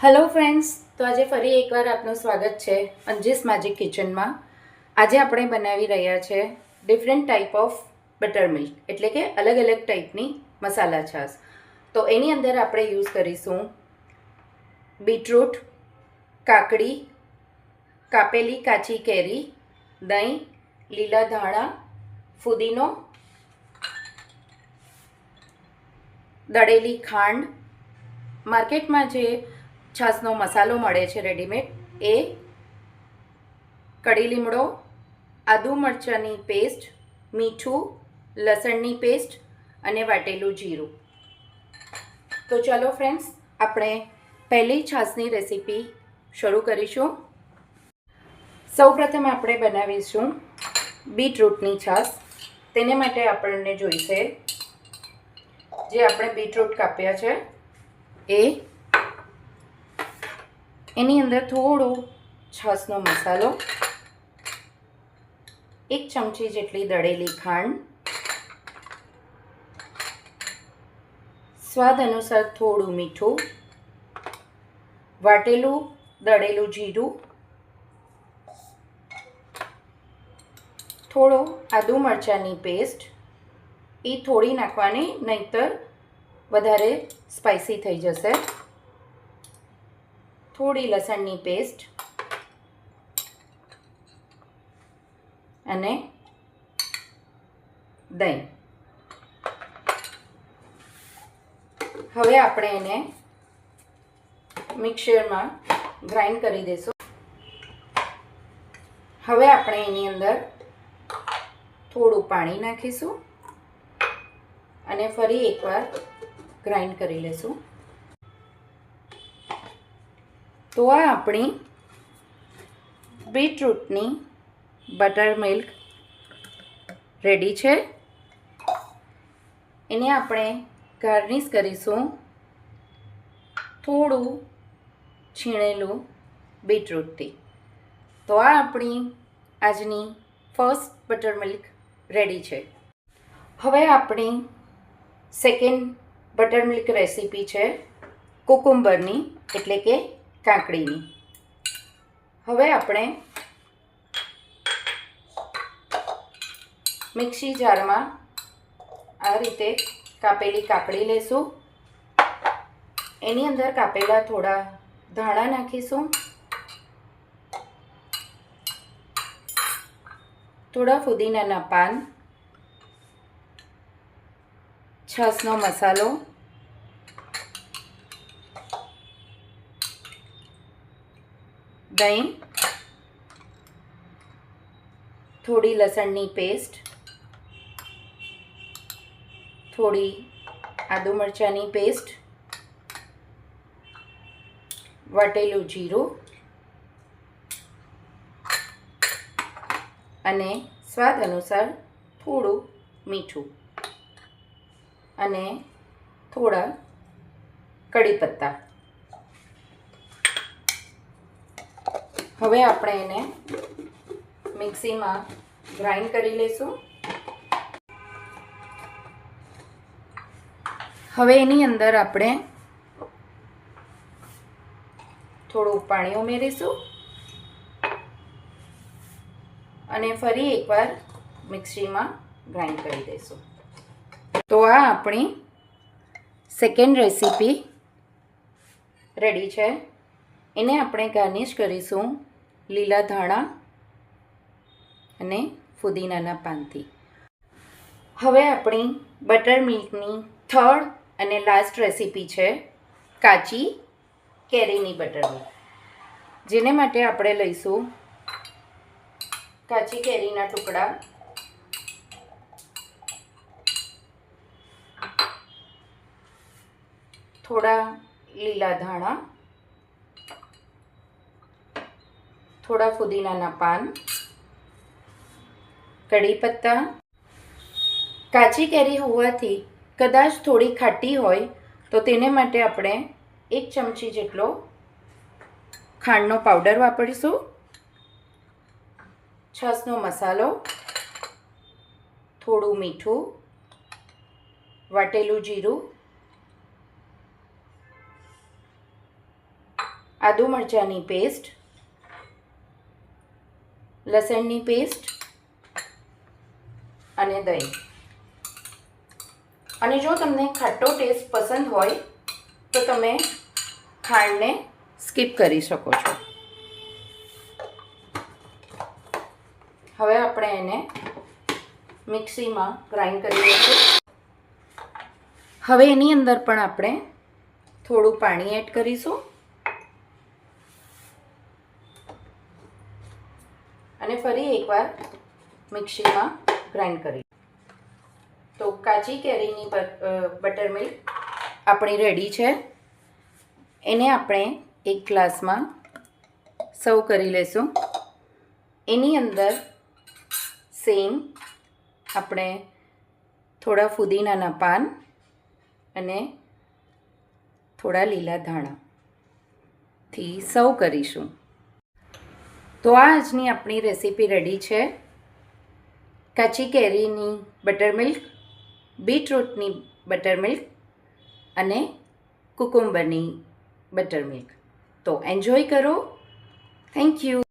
Hello friends, તો આજે ફરી એકવાર આપનું સ્વાગત છે અંજીસ મેજિક કિચનમાં. આજે આપણે બનાવી રહ્યા છે different type of butter milk, એટલે કે અલગ અલગ ટાઈપની મસાલા છાશ. તો એની અંદર આપણે યુઝ કરીશું બીટરૂટ, કાકડી, કાપેલી કાચી કેરી, દહીં, લીલા ધાણા, ફુદીનો, દળેલી ખાંડ, માર્કેટમાં જે છાશનો મસાલો મળે છે રેડીમેડ એ, કડી લીમડો, આદુ મરચાંની પેસ્ટ, મીઠું, લસણની પેસ્ટ અને વાટેલું જીરું. તો ચાલો ફ્રેન્ડ્સ, આપણે પહેલી છાશની રેસીપી શરૂ કરીશું. સૌપ્રથમ આપણે બનાવીશું બીટરૂટની છાશ. તેને માટે આપણને જોઈશે જે આપણે બીટરૂટ કાપ્યા છે એ, એની અંદર થોડો છાશનો મસાલો, 1 ચમચી જેટલી દળેલી ખાંડ, સ્વાદ અનુસાર થોડું મીઠું, વાટેલું દળેલું જીરું, થોડો આદુ મરચાંની પેસ્ટ, એ થોડી નાખવાની, નહીંતર વધારે સ્પાઇસી થઈ જશે, થોડી લસણની પેસ્ટ અને દહીં. હવે આપણે એને મિક્સરમાં ગ્રાઇન્ડ કરી દઈશું. હવે આપણે એની અંદર થોડું પાણી નાખીશું અને ફરી એકવાર ગ્રાઇન્ડ કરી લઈશું. તો આ આપણી બીટરૂટની બટર મિલ્ક રેડી છે. એને આપણે ગાર્નિશ કરીશું થોડું છીણેલું બીટરૂટથી. તો આ આપણી આજની ફર્સ્ટ બટર મિલ્ક રેડી છે. હવે આપણી સેકન્ડ બટર મિલ્ક રેસીપી છે કુકુંબરની, એટલે કે કાકડીની. હવે આપણે મિક્સી જારમાં આ રીતે કાપેલી કાકડી લઈશું. એની અંદર કાપેલા થોડા ધાણા નાખીશું, થોડા ફુદીનાના પાન, છાશનો મસાલો, દહીં, થોડી લસણની પેસ્ટ, થોડી આદુ મરચાંની પેસ્ટ, વાટેલું જીરું અને સ્વાદ અનુસાર થોડું મીઠું અને થોડા કડી પત્તા. હવે આપણે એને મિક્સીમાં ગ્રાઇન્ડ કરી લઈશું. હવે એની અંદર આપણે થોડું પાણી ઉમેરીશું અને ફરી એકવાર મિક્સીમાં ગ્રાઇન્ડ કરી દઈશું. તો આ આપણી સેકન્ડ રેસીપી રેડી છે. એને આપણે ગાર્નિશ કરીશું લીલા ધાણા અને ફુદીનાના પાનથી. હવે આપણી બટર મિલ્કની થર્ડ અને લાસ્ટ રેસીપી છે કાચી કેરીની બટર મિલ્ક. જેને માટે આપણે લઈશું કાચી કેરીના ટુકડા, થોડા લીલા ધાણા, થોડા ફુદીનાના પાન, કડી પત્તા. કાચી કેરી હોવાથી કદાચ થોડી ખાટી હોય તો તેને માટે આપણે 1 ચમચી જેટલો ખાંડનો પાવડર વાપરીશું, છાશનો મસાલો, થોડું મીઠું, વાટેલું જીરું, આદુ મરચાંની પેસ્ટ, લસણની પેસ્ટ અને દહીં. અને જો તમને ખાટો ટેસ્ટ પસંદ હોય તો તમે ખાંડને સ્કીપ કરી શકો છો. હવે આપણે એને મિક્સીમાં ગ્રાઇન્ડ કરી લઈશું. હવે એની અંદર પણ આપણે થોડું પાણી એડ કરીશું અને ફરી એકવાર મિક્સીમાં ગ્રાઇન્ડ કરી. તો કાચી કેરીની બટર મિલ્ક આપણી રેડી છે. એને આપણે એક ગ્લાસમાં સર્વ કરી લઈશું. એની અંદર સેમ આપણે થોડા ફુદીનાના પાન અને થોડા લીલા ધાણાથી સર્વ કરીશું. તો આજની આપણી રેસીપી રેડી છે. કાચી કેરીની બટર મિલ્ક, બીટરૂટની બટર મિલ્ક અને કુકુમ્બરની બટર મિલ્ક. તો એન્જોય કરો. Thank you.